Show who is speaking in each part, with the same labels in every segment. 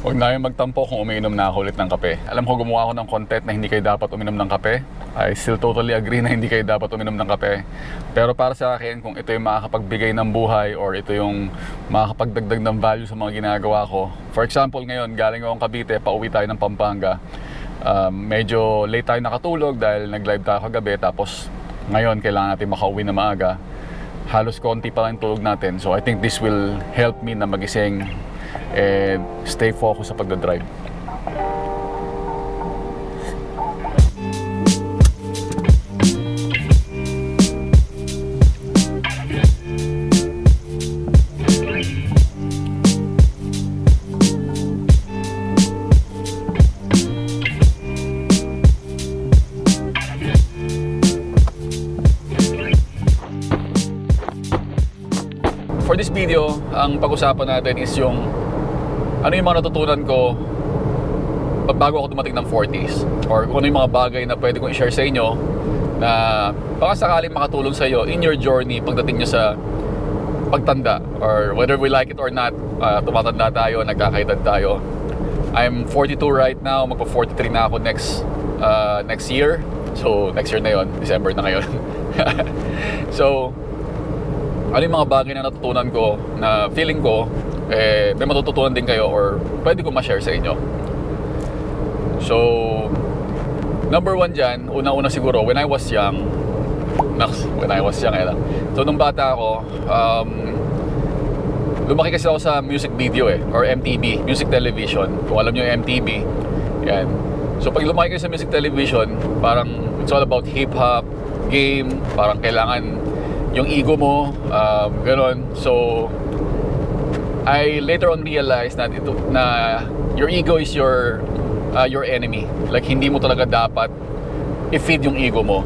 Speaker 1: Huwag na kayong magtampo kung umiinom na ako ulit ng kape. Alam ko gumawa ako ng content na hindi kayo dapat uminom ng kape. I still totally agree na hindi kayo dapat uminom ng kape. Pero para sa akin, kung ito yung makakapagbigay ng buhay or ito yung makakapagdagdag ng value sa mga ginagawa ko. For example, ngayon, galing akong Cavite, pauwi tayo ng Pampanga. Medyo late tayo nakatulog dahil nag-live tayo kagabi. Tapos ngayon, kailangan natin makauwi na maaga. Halos konti pa lang tulog natin. So I think this will help me na magising and stay focused sa pagdadrive. For this video, ang pag-usapan natin is yung ano yung mga natutunan ko bago ako dumating ng 40s, or kung ano yung mga bagay na pwede kong i-share sa inyo na baka sakaling makatulong sa iyo in your journey pagdating nyo sa pagtanda, or whether we like it or not, tumatanda tayo, nagkakaedad tayo. I'm 42 right now, magpa-43 na ako next year. So next year na yon, December na ngayon. So ano yung mga bagay na natutunan ko na feeling ko may matututunan din kayo or pwede ko ma-share sa inyo. So number one dyan, una-una siguro, when I was young, so nung bata ako, lumaki kasi ako sa music video or MTV, music television, kung alam nyo yung MTV, yan. So pag lumaki kayo sa music television, parang it's all about hip-hop, game, parang kailangan yung ego mo, gano'n. So I later on realized na your ego is your enemy. Like hindi mo talaga dapat i-feed yung ego mo.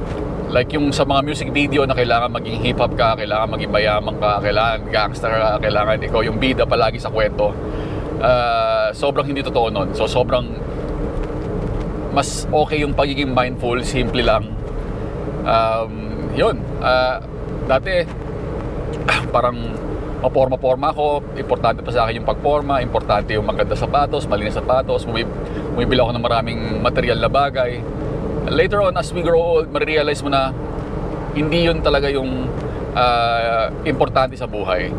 Speaker 1: Like yung sa mga music video na kailangan maging hip-hop ka, kailangan maging mayaman ka, kailangan gangster ka, kailangan ikaw yung bida palagi sa kwento. Sobrang hindi totoo nun. So sobrang mas okay yung pagiging mindful, simple lang. Yun. Dati parang maporma-porma ako, importante pa sa akin yung pagporma, importante yung maganda sapatos, malinis sapatos, bumibili ako ng maraming material na bagay. Later on, as we grow old, marirealize mo na hindi yun talaga yung importante sa buhay.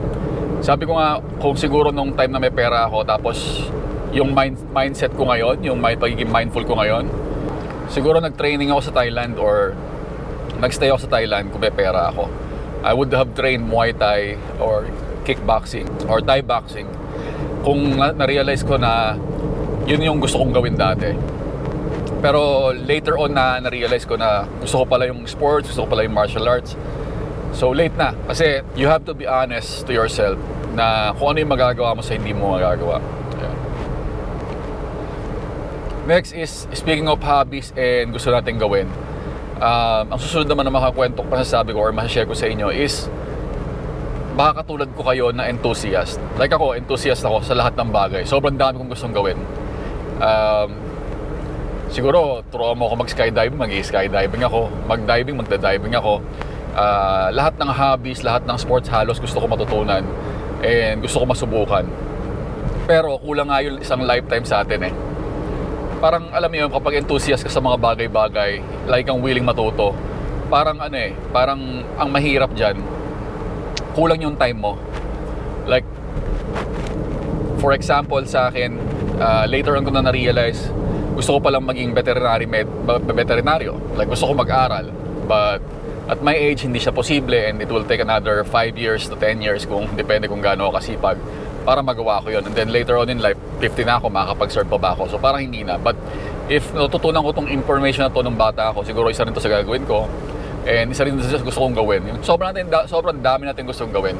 Speaker 1: Sabi ko nga, kung siguro nung time na may pera ako, tapos yung mindset ko ngayon, yung pagiging mindful ko ngayon, siguro nag-training ako sa Thailand or nagstay ako sa Thailand kung may pera ako. I would have trained Muay Thai or kickboxing or Thai boxing kung na-realize ko na yun yung gusto kong gawin dati. Pero later on na-realize ko na gusto ko pala yung sports, gusto ko pala yung martial arts. So late na. Kasi you have to be honest to yourself na kung ano yung magagawa mo sa hindi mo magagawa. Yeah. Next is, speaking of hobbies and gusto natin gawin. Ang susunod naman na makakwento ko, masasabi ko or masashare ko sa inyo is baka katulad ko kayo na enthusiast. Like ako, enthusiast ako sa lahat ng bagay. Sobrang dami kong gustong gawin. Siguro, turuan mo ako mag-skydiving, mag-skydiving ako. Mag-diving, magda-diving ako. Lahat ng hobbies, lahat ng sports halos gusto ko matutunan. And gusto ko masubukan. Pero kulang nga yung isang lifetime sa atin eh. Parang alam mo yun, kapag enthusiast ka sa mga bagay-bagay, like kang willing matuto, parang parang ang mahirap dyan, kulang yung time mo. Like, for example sa akin, later on ko na na-realize, gusto ko palang maging veterinaryo. Like, gusto ko mag-aral. But at my age, hindi siya posible and it will take another 5 years to 10 years kung depende kung gaano ako kasipag para magawa ko yun. And then later on in life, 50 na ako, makakapag-serve pa ba ako? So parang hindi na. But if natutunan ko tong information na to nung bata ako, siguro isa rin to sa gagawin ko. And isa rin to sa gusto kong gawin. Sobrang dami natin gustong gawin.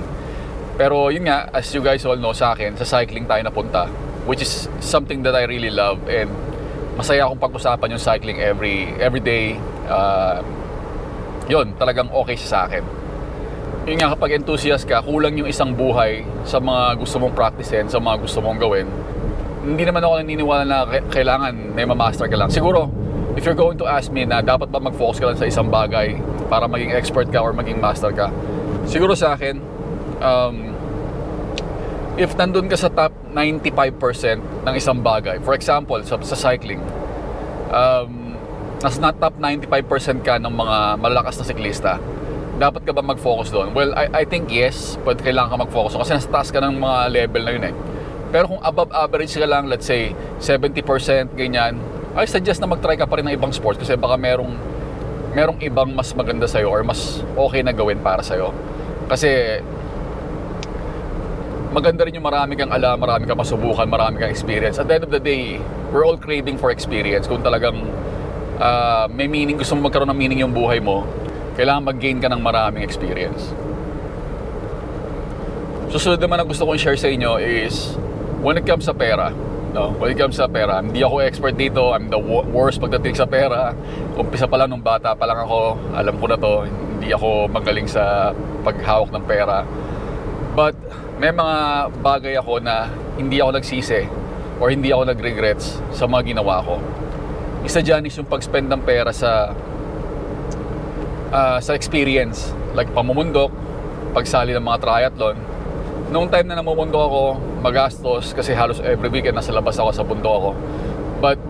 Speaker 1: Pero yun nga, as you guys all know sa akin, sa cycling tayo napunta. Which is something that I really love. And masaya akong pag-usapan yung cycling every day. Yun, talagang okay siya sa akin. Yun nga, kapag enthusiast ka, kulang yung isang buhay sa mga gusto mong practicein, sa mga gusto mong gawin. Hindi naman ako naniniwala na kailangan may ma-master ka lang. Siguro, if you're going to ask me na dapat ba mag-focus ka lang sa isang bagay para maging expert ka or maging master ka, siguro sa akin, if nandun ka sa top 95% ng isang bagay, for example, sa cycling, nasa top 95% ka ng mga malalakas na siklista, dapat ka ba mag-focus doon? Well, I think yes, but kailangan ka mag-focus kasi nasa taas ka ng mga level na yun eh. Pero kung above average ka lang, let's say 70%, ganyan, I suggest na mag-try ka pa rin ng ibang sports kasi baka merong ibang mas maganda sa'yo or mas okay na gawin para sa'yo. Kasi maganda rin yung marami kang alam, marami kang masubukan, marami kang experience. At the end of the day, we're all craving for experience. Kung talagang may meaning, gusto mo magkaroon ng meaning yung buhay mo, kailangan mag-gain ka ng maraming experience. Susunod naman na gusto kong share sa inyo is when it comes sa pera, no? When it comes sa pera, hindi ako expert dito. I'm the worst pagdating sa pera. Umpisa pa lang nung bata pa lang ako, alam ko na to, hindi ako magaling sa paghawak ng pera. But may mga bagay ako na hindi ako nagsisi or hindi ako nag-regrets sa mga ginawa ko. Isa dyan is yung pag-spend ng pera sa experience, like pamumundok, pagsali ng mga triathlon. Noong time na namumundok ako, magastos kasi halos every weekend nasa labas ako, sa bundok ako. But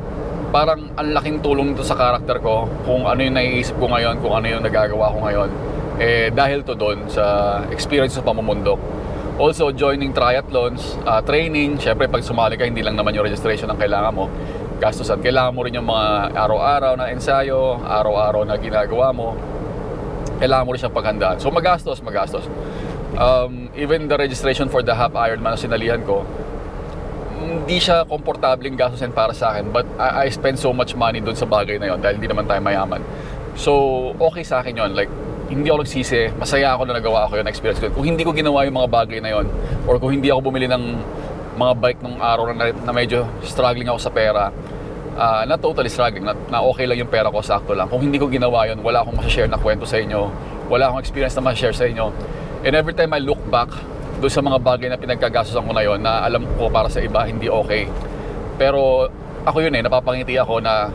Speaker 1: parang ang laking tulong nito sa karakter ko, kung ano yung naiisip ko ngayon, kung ano yung nagagawa ko ngayon, dahil to doon sa experience sa pamumundok. Also, joining triathlons, training, syempre pag sumali ka, hindi lang naman yung registration ang kailangan mo, gastusan. Kailangan mo rin yung mga araw-araw na ensayo, araw-araw na ginagawa mo. Kailangan mo rin siyang paghandaan. So magastos. Even the registration for the half Ironman na sinalihan ko, hindi siya komportabling gastusin para sa akin, but I spend so much money doon sa bagay na yon dahil hindi naman tayo mayaman. So okay sa akin yon, like hindi ako nagsisi, masaya ako na nagawa ko yun, experience ko. Kung hindi ko ginawa yung mga bagay na yon, or kung hindi ako bumili ng mga bike nung araw na medyo struggling ako sa pera, na totally struggling, na okay lang yung pera ko, sakto lang. Kung hindi ko ginawa yun, wala akong masashare na kwento sa inyo, wala akong experience na masashare sa inyo. And every time I look back doon sa mga bagay na pinagkagastusan ko na yun, na alam ko para sa iba hindi okay, pero ako yun napapangiti ako na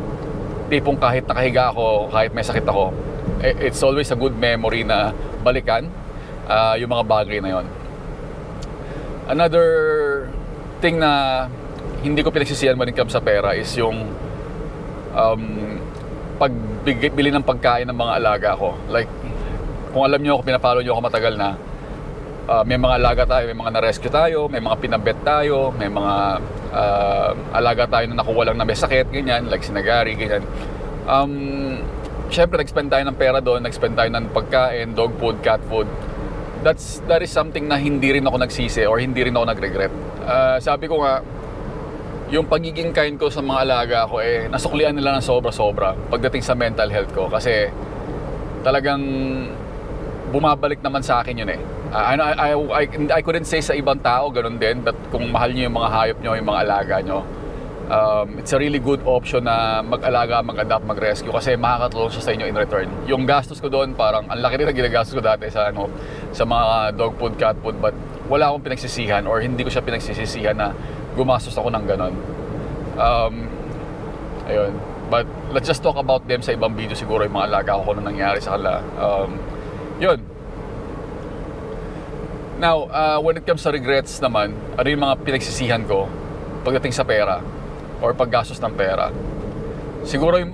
Speaker 1: tipong kahit nakahiga ako, kahit may sakit ako, it's always a good memory na balikan yung mga bagay na yun. Another thing na hindi ko pinagsisihan when it comes sa pera is yung pagbili ng pagkain ng mga alaga ko. Like, kung alam nyo ako, pinapalo nyo ako matagal na, may mga alaga tayo, may mga na-rescue tayo, may mga pinabet tayo, may mga alaga tayo na nakuha lang na may sakit, ganyan, like sinagari, ganyan. Syempre, nag-spend tayo ng pera doon, nag-spend tayo ng pagkain, dog food, cat food. That is something na hindi rin ako nagsisi or hindi rin ako nag-regret. Sabi ko nga, yung pagiging kind ko sa mga alaga ko, nasuklian nila ng sobra-sobra pagdating sa mental health ko. Kasi talagang bumabalik naman sa akin yun I couldn't say sa ibang tao, ganun din. But kung mahal nyo yung mga hayop nyo, yung mga alaga nyo, it's a really good option na mag-alaga, mag-adapt, mag-rescue kasi makakatulong siya sa inyo in return. Yung gastos ko doon, parang ang laki rin na ginagastos ko dati sa mga dog food, cat food, but wala akong pinagsisihan or hindi ko siya pinagsisisihan na gumastos ako ng ganon. Ayun. But let's just talk about them sa ibang video siguro, yung mga alaga ko, kung ano nangyari sa kanila. Yun. Now, when it comes sa regrets naman, ano yung mga pinagsisihan ko pagdating sa pera or paggastos ng pera? Siguro yung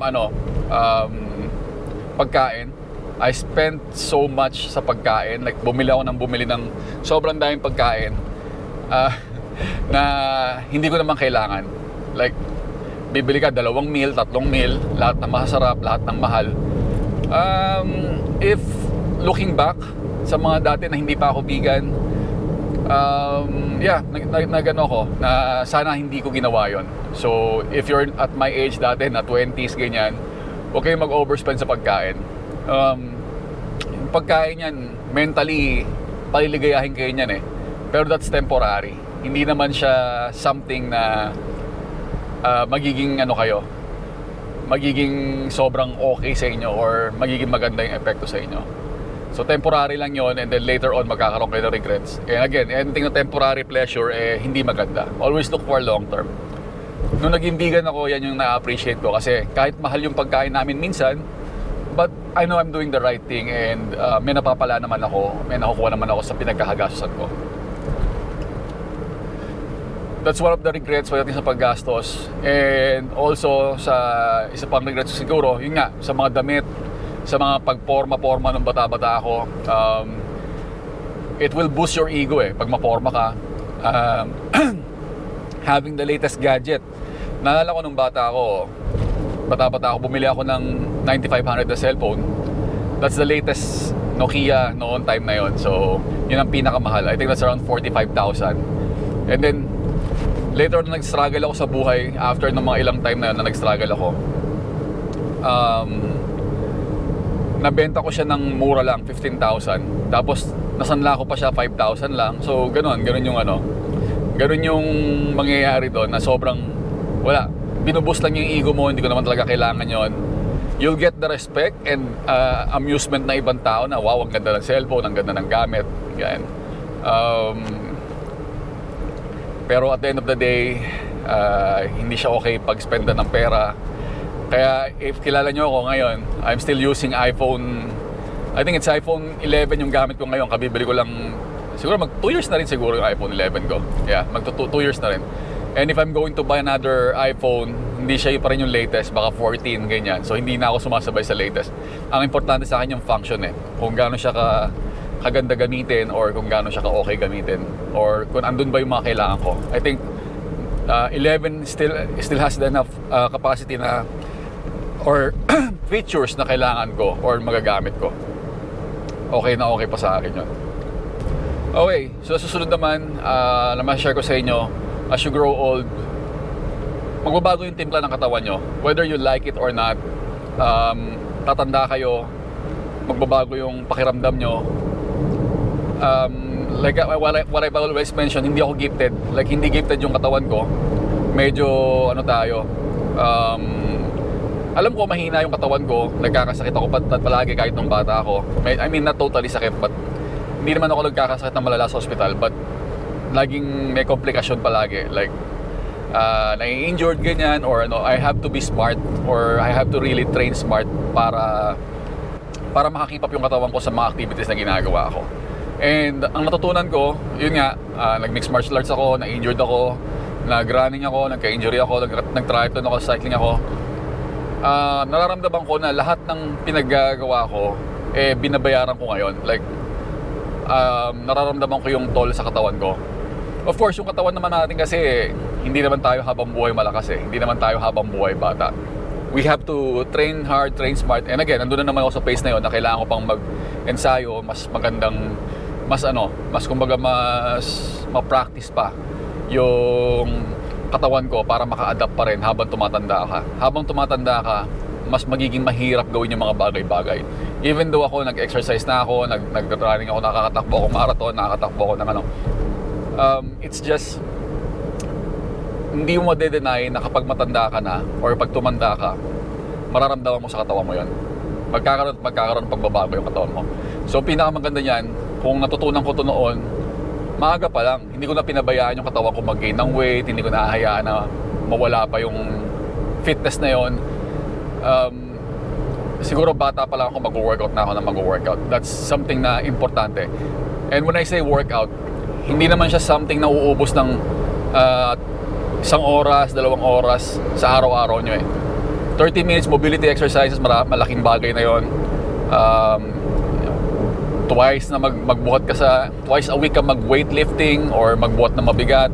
Speaker 1: pagkain. I spent so much sa pagkain. Like, bumili ng sobrang daming pagkain na hindi ko naman kailangan. Like, bibili ka 2 meal, 3 meal, lahat ng masarap, lahat ng mahal. If looking back sa mga dati na hindi pa ako vegan, nagano ako na sana hindi ko ginawa yon. So if you're at my age dati na 20s ganyan, huwag kayong mag-overspend sa pagkain. Yung pagkain yan, mentally paliligayahin kayo niyan pero that's temporary. Hindi naman siya something na magiging magiging sobrang okay sa inyo or magiging maganda yung epekto sa inyo. So temporary lang yon, and then later on magkakaroon kayo ng regrets. And again, anything na temporary pleasure hindi maganda. Always look for long term. Nung naging vegan ako, yan yung na-appreciate ko kasi kahit mahal yung pagkain namin minsan, but I know I'm doing the right thing and may napapala naman ako, may nakukuha naman ako sa pinagkakagastusan ko. that's one of the regrets pagdating sa paggastos. And also, sa isa pang regrets siguro, yun nga, sa mga damit, sa mga pagporma-porma ng bata-bata ako, it will boost your ego pag maporma ka. Having the latest gadget. Naalala ko nung bata ako, bumili ako ng 9500 na cellphone. That's the latest Nokia noon time na yon. So, yun ang pinakamahal. I think that's around 45,000. And then, later on, nag-struggle ako sa buhay after ng mga ilang time na yun na nag-struggle ako. Nabenta ko siya ng mura lang, 15,000. Tapos, nasanla ko pa siya 5,000 lang. So, ganun yung ganun yung mangyayari doon na sobrang, wala, binubus lang yung ego mo, hindi ko naman talaga kailangan yon. You'll get the respect and amusement na ibang tao na, wow, ang ganda ng cellphone, ang ganda ng gamit. Yan. Pero at the end of the day, hindi siya okay pag-spenda ng pera. Kaya if kilala nyo ako ngayon, I'm still using iPhone. I think it's iPhone 11 yung gamit ko ngayon. Kabibili ko lang, siguro 2 years na rin siguro yung iPhone 11 ko. Yeah, 2 years na rin. And if I'm going to buy another iPhone, hindi siya pa rin yung latest, baka 14, ganyan. So hindi na ako sumasabay sa latest. Ang importante sa akin yung function kung gaano siya kaganda gamitin, or kung gaano siya ka-okay gamitin, or kung andun ba yung mga kailangan ko. I think 11 still has the enough capacity na, or features na kailangan ko or magagamit ko. Okay na okay pa sa akin yun. Okay, so susunod naman na ma-share ko sa inyo, as you grow old, magbabago yung timpla ng katawan nyo. Whether you like it or not, tatanda kayo, magbabago yung pakiramdam nyo. Like what I've always mentioned, hindi ako gifted. Like hindi gifted yung katawan ko. Medyo alam ko mahina yung katawan ko. Nagkakasakit ako palagi kahit nung bata ako. I mean, not totally sakit, but hindi naman ako nagkakasakit ng malala sa hospital. But laging may komplikasyon palagi. Like nai-injured ganyan, or I have to be smart, or I have to really train smart para makakip up yung katawan ko sa mga activities na ginagawa ko. And ang natutunan ko, yun nga, nag-mixed martial arts ako, na-injured ako, nag-running ako, nagka-injury ako, nag-triathlon ako, cycling ako. Nararamdaman ko na lahat ng pinaggagawa ko, binabayaran ko ngayon. Like, nararamdaman ko yung toll sa katawan ko. Of course, yung katawan naman natin kasi, hindi naman tayo habang buhay malakas Hindi naman tayo habang buhay bata. We have to train hard, train smart. And again, nandun na naman ako sa pace na yun na kailangan ko pang mag-ensayo, mas magandang, mas kumbaga mas ma-practice pa yung katawan ko para maka-adapt pa rin habang tumatanda ka. Habang tumatanda ka, mas magiging mahirap gawin yung mga bagay-bagay. Even though ako, nag-exercise na ako, nag-running ako, nakakatakbo ako marathon, nakakatakbo ako ng it's just, hindi mo made-deny na kapag matanda ka na, or pag tumanda ka, mararamdaman mo sa katawan mo yun. Magkakaroon pagbabago yung katawan mo. So, pinakamaganda niyan, kung natutunan ko to noon, maaga pa lang, hindi ko na pinabayaan yung katawan ko mag-gain ng weight, hindi ko na ahayaan na mawala pa yung fitness na yon. Siguro bata pa lang ako, mag-workout na ako na mag-workout. That's something na importante. And when I say workout, hindi naman siya something na uubos ng 1 oras, 2 oras sa araw-araw nyo 30 minutes mobility exercises, malaking bagay na yon. Twice a week ka mag-weightlifting or magbuhat ng mabigat.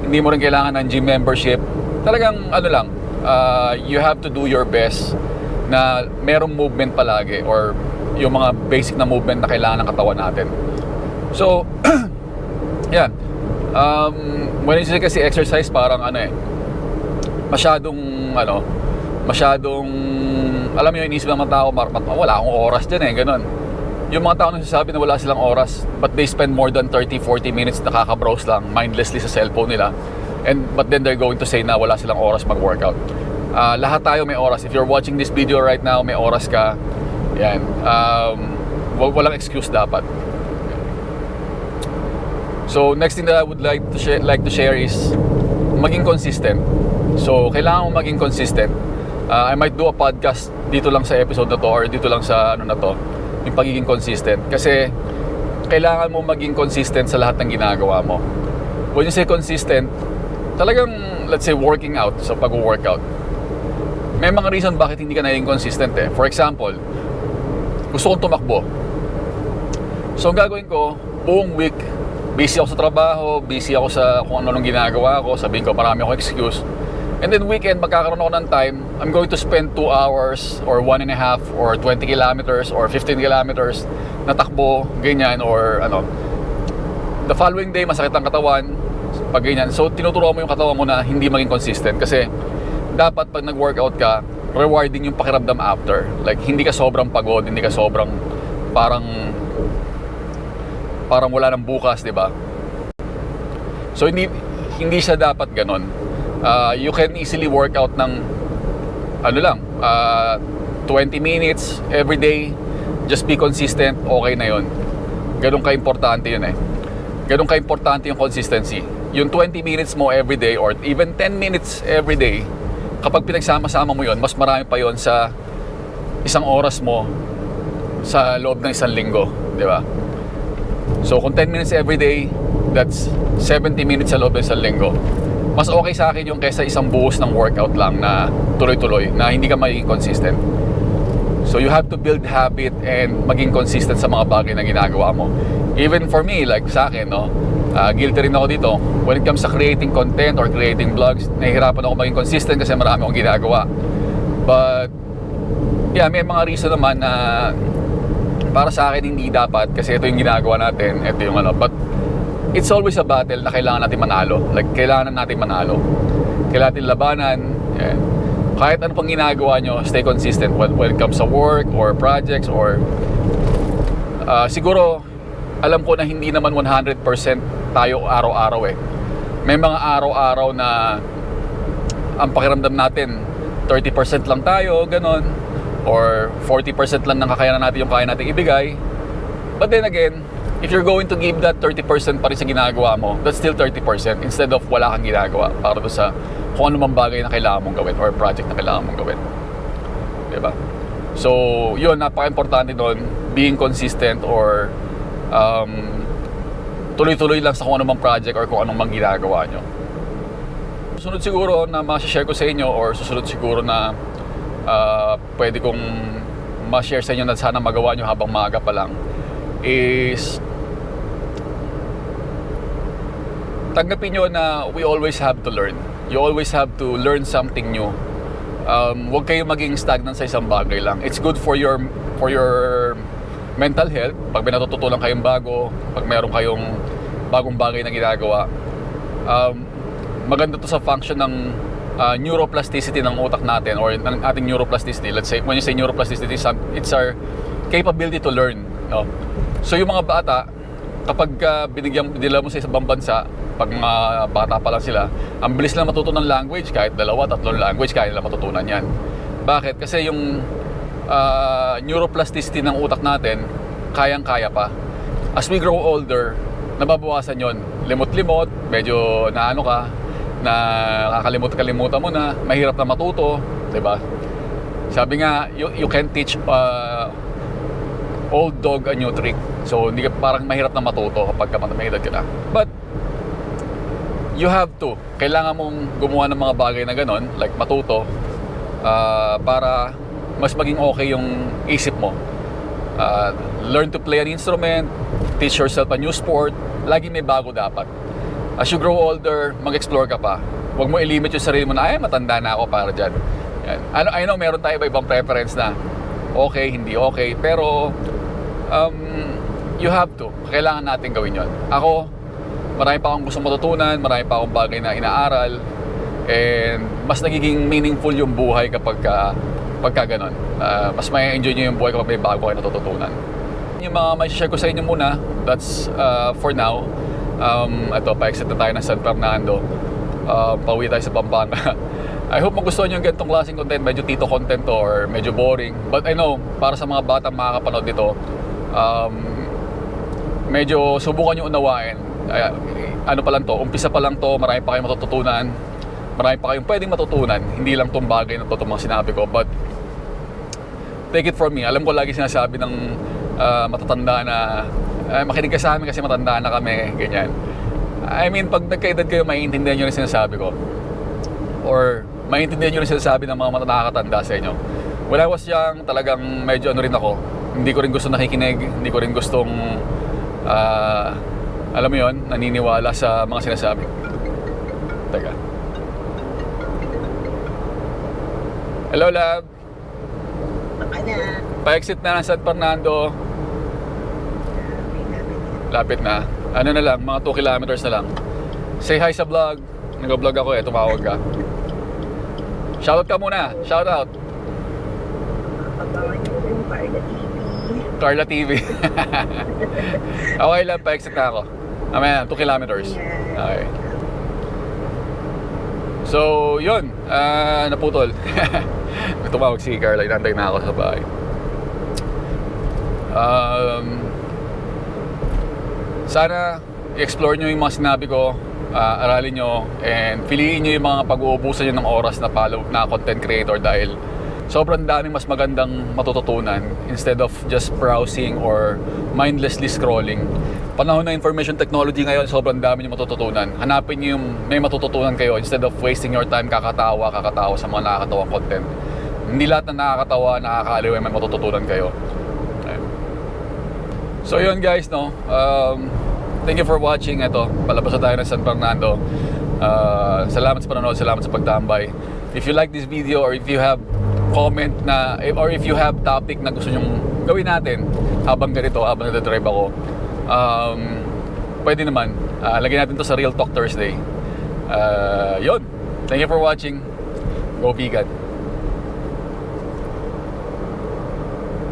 Speaker 1: Hindi mo rin kailangan ng gym membership. Talagang you have to do your best na merong movement palagi, or yung mga basic na movement na kailangan ng katawan natin. So, yan. When you say kasi exercise, parang masyadong, alam mo yung inisip ng mga tao, wala akong oras dyan ganun. Yung mga tao nagsasabi na wala silang oras, but they spend more than 30-40 minutes nakaka-browse lang mindlessly sa cellphone nila. But then they're going to say na wala silang oras mag-workout. Lahat tayo may oras. If you're watching this video right now, may oras ka. Yan. Walang excuse dapat. So next thing that I would like to share is maging consistent. So kailangan mo maging consistent. I might do a podcast dito lang sa episode na to, or dito lang sa na to, yung pagiging consistent. Kasi kailangan mo maging consistent sa lahat ng ginagawa mo. When you say consistent, talagang, let's say, working out, so pag-workout, may mga reason bakit hindi ka naging consistent eh. For example, gusto kong tumakbo. So, ang gagawin ko, buong week, busy ako sa trabaho, busy ako sa kung ano nung ginagawa ko, sabihin ko, marami akong excuse. And then weekend, magkakaroon ako ng time, I'm going to spend 2 hours or 1.5 or 20 kilometers or 15 kilometers na takbo, ganyan, or ano. The following day, masakit ang katawan, pag ganyan. So, tinuturuan mo yung katawan mo na hindi maging consistent kasi dapat pag nag-workout ka, rewarding yung pakiramdam after. Like, hindi ka sobrang pagod, hindi ka sobrang parang wala nang bukas, di ba? So, hindi siya dapat ganon. You can easily work out ng 20 minutes every day. Just be consistent, okay na yun. Ganun ka-importante yun eh. Ganun ka-importante yung consistency. Yung 20 minutes mo every day or even 10 minutes every day, kapag pinagsama-sama mo yun, mas marami pa yun sa isang oras mo sa loob ng isang linggo, di ba? So kung 10 minutes every day, that's 70 minutes sa loob ng isang linggo. Mas okay sa akin yung kaysa isang buhos ng workout lang na tuloy-tuloy, na hindi ka magiging consistent. So you have to build habit and maging consistent sa mga bagay na ginagawa mo. Even for me, like sa akin, no, guilty rin ako dito. When it comes sa creating content or creating vlogs, nahihirapan ako maging consistent kasi marami akong ginagawa. But, yeah, may mga reason naman na para sa akin hindi dapat kasi ito yung ginagawa natin, ito yung ano. But, it's always a battle na kailangan natin manalo. Like, kailangan natin manalo. Kailangan natin labanan. Yeah. Kahit ano pang ginagawa nyo, stay consistent when it comes sa work or projects or siguro, alam ko na hindi naman 100% tayo araw-araw eh. May mga araw-araw na ang pakiramdam natin 30% lang tayo, ganon, or 40% lang ng kakayanan natin yung kaya natin ibigay. But then again, if you're going to give that 30% pa rin sa ginagawa mo, that's still 30% instead of wala kang ginagawa para doon sa kung ano mang bagay na kailangan mong gawin or project na kailangan mong gawin. Diba? So, yun, napaka-importante doon, being consistent or tuloy-tuloy lang sa kung anong project or kung anong mang ginagawa nyo. Susunod siguro na ma-share ko sa inyo or susunod siguro na pwede kong ma-share sa inyo na sana magawa nyo habang maaga pa lang is tanggapin nyo na we always have to learn. You always have to learn something new. Huwag kayo maging stagnant sa isang bagay lang. It's good for your mental health, pag may natututunan kayong bago, pag meron kayong bagong bagay na ginagawa, maganda to sa function ng neuroplasticity ng utak natin or ng ating neuroplasticity. Let's say, when you say neuroplasticity, it's our capability to learn. No? So yung mga bata, kapag binila mo sa isang bansa, pag mga bata pa lang sila, ang bilis lang matutunan ng language, kahit 2-3 language, kaya nila matutunan yan. Bakit? Kasi yung neuroplasticity ng utak natin, kayang-kaya pa. As we grow older, nababawasan yon. Limot-limot, medyo naano ka, na kakalimutan mo na, mahirap na matuto, diba? Sabi nga, you can teach old dog a new trick. So, hindi ka, parang mahirap na matuto kapag may edad ka na. But, you have to. Kailangan mong gumawa ng mga bagay na ganon, like matuto, para mas maging okay yung isip mo. Learn to play an instrument, teach yourself a new sport, lagi may bago dapat. As you grow older, mag-explore ka pa. Huwag mo i-limit yung sarili mo na, ay, matanda na ako para dyan. Yan. I know, meron tayo iba-ibang preference na okay, hindi okay, pero you have to. Kailangan natin gawin yon. Ako, marami pa akong gusto matutunan, marami pa akong bagay na inaaral, and mas nagiging meaningful yung buhay pagka ganon. Mas may enjoy nyo yung buhay kapag may bago kayo natututunan. Yung mga may share ko sa inyo muna, that's for now. Ito, pa-exit na tayo ng San Fernando. Pauwi tayo sa Pampanga. I hope magustuhan nyo yung ganitong klaseng content. Medyo tito content to or medyo boring. But I know, para sa mga batang makakapanood dito, medyo subukan nyo unawain. Ano pa lang to, umpisa pa lang to, marami pa kayong matututunan. Marami pa kayong pwedeng matutunan. Hindi lang tong bagay na to, itong mga sinabi ko. But take it from me. Alam ko lagi sinasabi ng matatanda na makinig ka sa amin kasi matanda na kami, ganyan. I mean, pag nagkaedad kayo, maiintindihan nyo rin sinasabi ko. Or maiintindihan nyo rin sinasabi ng mga nakakatanda sa inyo. When I was young, talagang medyo ano rin ako. Hindi ko rin gusto nakikinig, hindi ko rin gustong, alam mo yon, naniniwala sa mga sinasabi. Teka. Hello, love.
Speaker 2: Baka na.
Speaker 1: Pa-exit na ng San Fernando. Lapit na. Ano na lang, mga 2 kilometers na lang. Say hi sa vlog. Nag-vlog ako eh, tumawag ka. Shoutout ka muna. Shoutout.
Speaker 2: Abangan niyo yung
Speaker 1: Carla
Speaker 2: Carla TV.
Speaker 1: TV. Okay lang, pa-exit na ako. Mamaya, 2 kilometers. Okay. So, yun. Naputol. Tumawag si Carla. Inantay na ako sa bahay. Sana i-explore nyo yung mga sinabi ko, aralin nyo, and piliin nyo yung mga pag-uubusan nyo ng oras na follow na content creator dahil sobrang daming mas magandang matututunan instead of just browsing or mindlessly scrolling. Panahon ng information technology ngayon, sobrang dami nyo matututunan. Hanapin nyo yung may matututunan kayo instead of wasting your time kakatawa sa mga nakakatawang content. Hindi lahat na nakakatawa, nakakaaliw ay may matututunan kayo. So yun guys, no. Thank you for watching. Ito, palabas na tayo ng San Fernando. Salamat sa panonood, salamat sa pagtambay. If you like this video or if you have comment na or if you have topic na gusto nyong gawin natin habang ganito, habang nagdadrive ako, pwede naman. Lagyan natin to sa Real Talk Thursday. Yun. Thank you for watching. Go vegan.